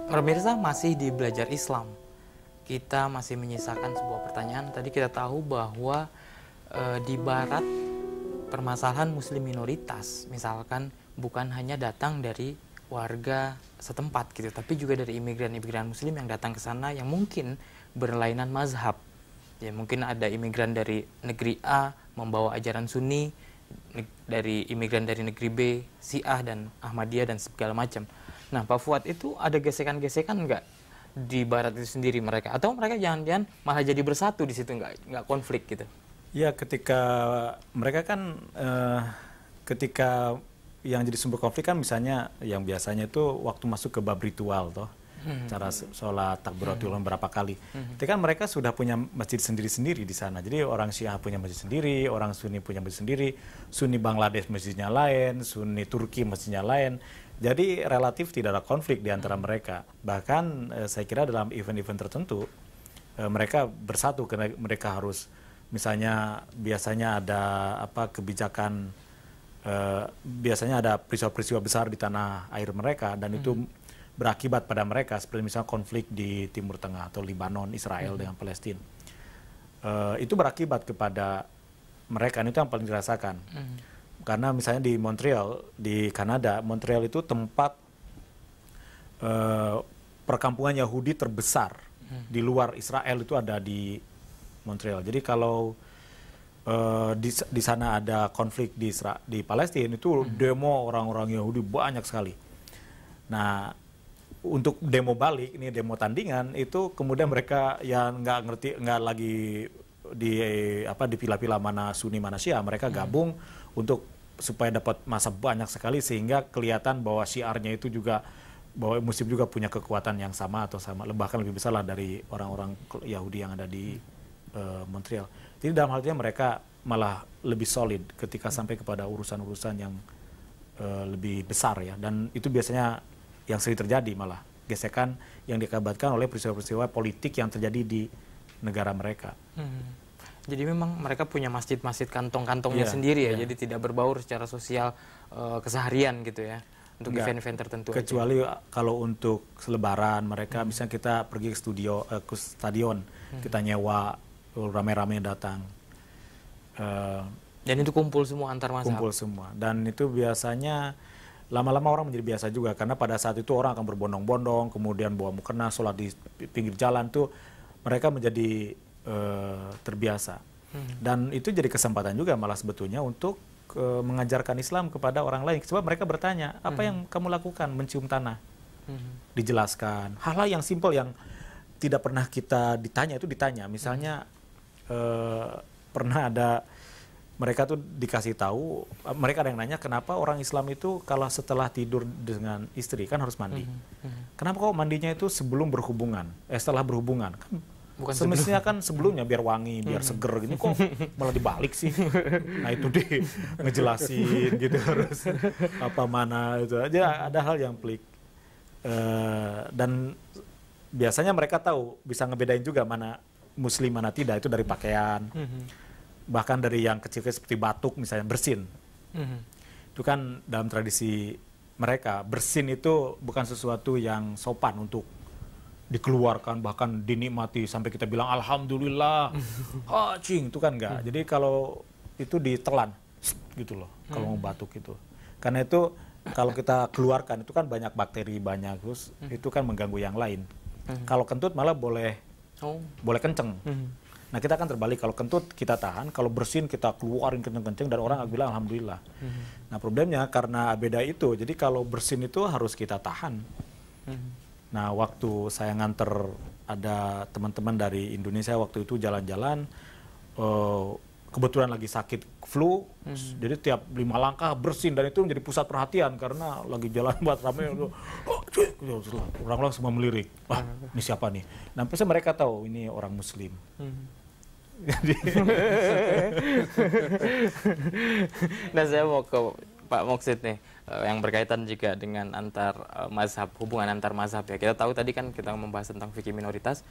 Pemirsa, masih di Belajar Islam. Kita masih menyisakan sebuah pertanyaan. Tadi kita tahu bahwa di Barat permasalahan Muslim minoritas, misalkan bukan hanya datang dari warga setempat gitu, tapi juga dari imigran-imigran Muslim yang datang ke sana yang mungkin berlainan mazhab. Ya mungkin ada imigran dari negeri A membawa ajaran Sunni, dari imigran dari negeri B, Syiah dan Ahmadiyah dan segala macam. Nah, Pak Fuad, itu ada gesekan-gesekan nggak di Barat itu sendiri mereka? Atau mereka jangan-jangan malah jadi bersatu di situ, nggak konflik gitu? Ya, ketika mereka kan ketika yang jadi sumber konflik kan misalnya yang biasanya itu waktu masuk ke bab ritual toh. Cara sholat takbiratul ihram berapa kali. Itu kan mereka sudah punya masjid sendiri-sendiri di sana. Jadi orang Syiah punya masjid sendiri, orang Sunni punya masjid sendiri, Sunni Bangladesh masjidnya lain, Sunni Turki masjidnya lain. Jadi relatif tidak ada konflik di antara mereka. Bahkan saya kira dalam event-event tertentu mereka bersatu karena mereka harus misalnya biasanya ada kebijakan biasanya ada peristiwa-peristiwa besar di tanah air mereka dan itu berakibat pada mereka seperti misalnya konflik di Timur Tengah atau Libanon, Israel dengan Palestina. Itu berakibat kepada mereka, itu yang paling dirasakan. Karena misalnya di Montreal, di Kanada, Montreal itu tempat perkampungan Yahudi terbesar di luar Israel itu ada di Montreal. Jadi kalau di sana ada konflik di Palestina itu demo orang-orang Yahudi banyak sekali. Nah, untuk demo balik, ini demo tandingan itu kemudian mereka yang nggak ngerti, nggak lagi dipilah-pilah mana Sunni mana Syiah, mereka gabung untuk supaya dapat massa banyak sekali sehingga kelihatan bahwa syiarnya itu juga bahwa Muslim juga punya kekuatan yang sama atau sama bahkan lebih besar lah dari orang-orang Yahudi yang ada di Montreal. Jadi dalam hal itu mereka malah lebih solid ketika sampai kepada urusan-urusan yang lebih besar ya, dan itu biasanya yang sering terjadi malah gesekan yang dikabarkan oleh peristiwa-peristiwa politik yang terjadi di negara mereka. Jadi memang mereka punya masjid-masjid kantong-kantongnya sendiri ya, jadi tidak berbaur secara sosial keseharian gitu ya, untuk event-event tertentu. Kecuali kalau untuk Lebaran mereka misalnya kita pergi ke stadion, kita nyewa rame-rame datang. Dan itu kumpul semua antar mazhab. Kumpul semua, dan itu biasanya lama-lama orang menjadi biasa juga karena pada saat itu orang akan berbondong-bondong, kemudian bawa mukena, sholat di pinggir jalan tuh mereka menjadi terbiasa. Dan itu jadi kesempatan juga malah sebetulnya untuk mengajarkan Islam kepada orang lain. Sebab mereka bertanya, apa yang kamu lakukan mencium tanah? Dijelaskan. Hal-hal yang simpel yang tidak pernah kita ditanya itu ditanya. Misalnya pernah ada mereka tuh dikasih tahu, mereka ada yang nanya kenapa orang Islam itu kalau setelah tidur dengan istri kan harus mandi. Kenapa kok mandinya itu sebelum berhubungan, setelah berhubungan? Kan bukan semestinya kan sebelumnya biar wangi, biar seger gini, kok malah dibalik sih. Nah itu ngejelasin gitu harus apa mana itu aja, ada hal yang pelik. Dan biasanya mereka tahu bisa ngebedain juga mana Muslim mana tidak itu dari pakaian. Bahkan dari yang kecil-kecil seperti batuk misalnya, bersin. Itu kan dalam tradisi mereka, bersin itu bukan sesuatu yang sopan untuk dikeluarkan, bahkan dinikmati sampai kita bilang alhamdulillah. Itu kan enggak. Jadi kalau itu ditelan gitu loh, kalau mau batuk itu. Karena itu kalau kita keluarkan itu kan banyak bakteri, banyak terus itu kan mengganggu yang lain. Kalau kentut malah boleh kenceng. Nah kita akan terbalik, kalau kentut kita tahan, kalau bersin kita keluarin kenceng-kenceng dan orang akan bilang alhamdulillah. Nah problemnya karena beda itu, jadi kalau bersin itu harus kita tahan. Nah waktu saya nganter ada teman-teman dari Indonesia waktu itu jalan-jalan, kebetulan lagi sakit flu, jadi tiap 5 langkah bersin dan itu menjadi pusat perhatian karena lagi jalan buat ramai, orang-orang semua melirik, wah ini siapa nih? Nah pasti mereka tahu ini orang Muslim. Nah saya mau ke Pak Moksid nih, yang berkaitan juga dengan mazhab, hubungan antar mazhab ya. Kita tahu tadi kan kita membahas tentang fikih minoritas.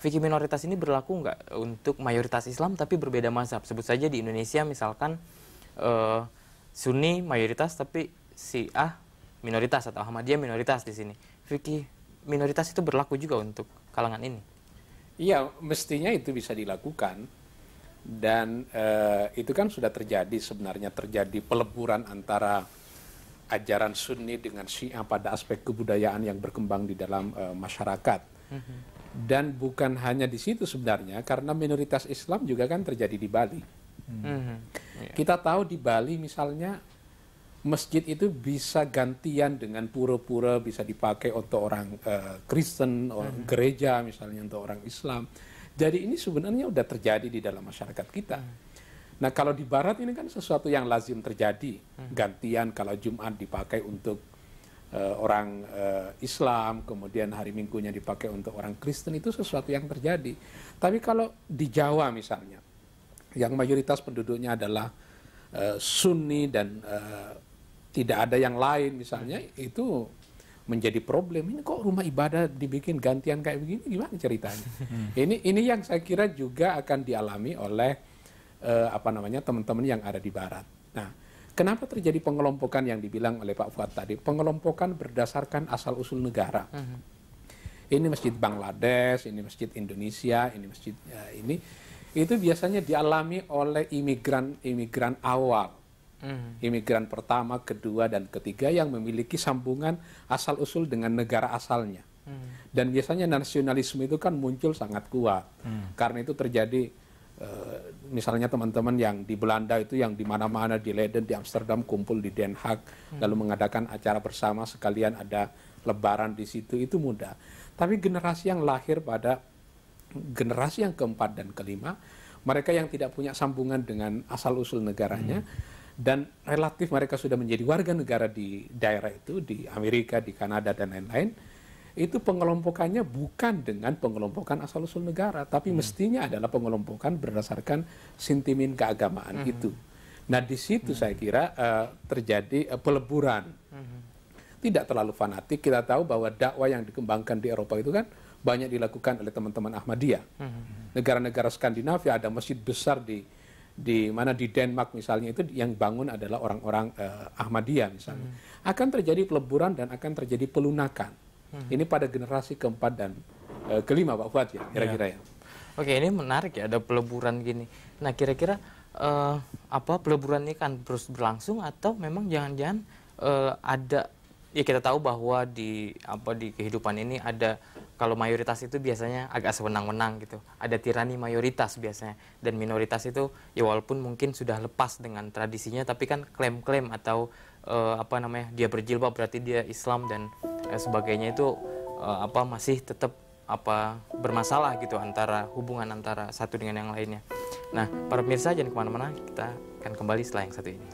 Fikih minoritas ini berlaku nggak untuk mayoritas Islam tapi berbeda mazhab? Sebut saja di Indonesia misalkan Sunni mayoritas tapi Syiah minoritas atau Ahmadiyah minoritas di sini. Fikih minoritas itu berlaku juga untuk kalangan ini? Iya, mestinya itu bisa dilakukan. Dan itu kan sudah terjadi sebenarnya, terjadi peleburan antara ajaran Sunni dengan Syiah pada aspek kebudayaan yang berkembang di dalam masyarakat. Dan bukan hanya di situ sebenarnya, karena minoritas Islam juga kan terjadi di Bali. Kita tahu di Bali misalnya masjid itu bisa gantian dengan pura-pura, bisa dipakai untuk orang Kristen, orang gereja misalnya untuk orang Islam. Jadi ini sebenarnya sudah terjadi di dalam masyarakat kita. Nah kalau di Barat ini kan sesuatu yang lazim terjadi. Gantian kalau Jumat dipakai untuk orang Islam, kemudian hari Minggunya dipakai untuk orang Kristen, itu sesuatu yang terjadi. Tapi kalau di Jawa misalnya, yang mayoritas penduduknya adalah Sunni dan tidak ada yang lain misalnya, itu menjadi problem. Ini kok rumah ibadah dibikin gantian kayak begini, gimana ceritanya? Ini yang saya kira juga akan dialami oleh teman-teman yang ada di Barat. Nah, kenapa terjadi pengelompokan yang dibilang oleh Pak Fuad tadi? Pengelompokan berdasarkan asal usul negara. Ini masjid Bangladesh, ini masjid Indonesia, ini masjid ini. Itu biasanya dialami oleh imigran awal. Imigran pertama, kedua, dan ketiga yang memiliki sambungan asal-usul dengan negara asalnya. Dan biasanya nasionalisme itu kan muncul sangat kuat. Karena itu terjadi, misalnya teman-teman yang di Belanda itu yang di mana-mana, di Leiden, di Amsterdam, kumpul di Den Haag, lalu mengadakan acara bersama, sekalian ada lebaran di situ, itu mudah. Tapi generasi yang lahir pada generasi yang keempat dan kelima, mereka yang tidak punya sambungan dengan asal-usul negaranya, dan relatif mereka sudah menjadi warga negara di daerah itu, di Amerika, di Kanada, dan lain-lain, itu pengelompokannya bukan dengan pengelompokan asal-usul negara, tapi mestinya adalah pengelompokan berdasarkan sentimen keagamaan itu. Nah, di situ saya kira terjadi peleburan. Tidak terlalu fanatik. Kita tahu bahwa dakwah yang dikembangkan di Eropa itu kan banyak dilakukan oleh teman-teman Ahmadiyah. Negara-negara Skandinavia ada masjid besar di mana di Denmark misalnya, itu yang bangun adalah orang-orang Ahmadiyah misalnya. Akan terjadi peleburan dan akan terjadi pelunakan. Ini pada generasi keempat dan kelima, Pak Fuad, ya kira-kira ya. Oke, ini menarik ya, ada peleburan gini. Nah, kira-kira peleburan ini kan terus berlangsung atau memang jangan-jangan ada, ya kita tahu bahwa di kehidupan ini ada, kalau mayoritas itu biasanya agak sewenang-wenang gitu. Ada tirani mayoritas biasanya, dan minoritas itu ya walaupun mungkin sudah lepas dengan tradisinya, tapi kan klaim-klaim atau dia berjilbab berarti dia Islam dan sebagainya itu masih tetap bermasalah gitu, hubungan antara satu dengan yang lainnya. Nah, para pemirsa jangan kemana-mana, kita akan kembali setelah yang satu ini.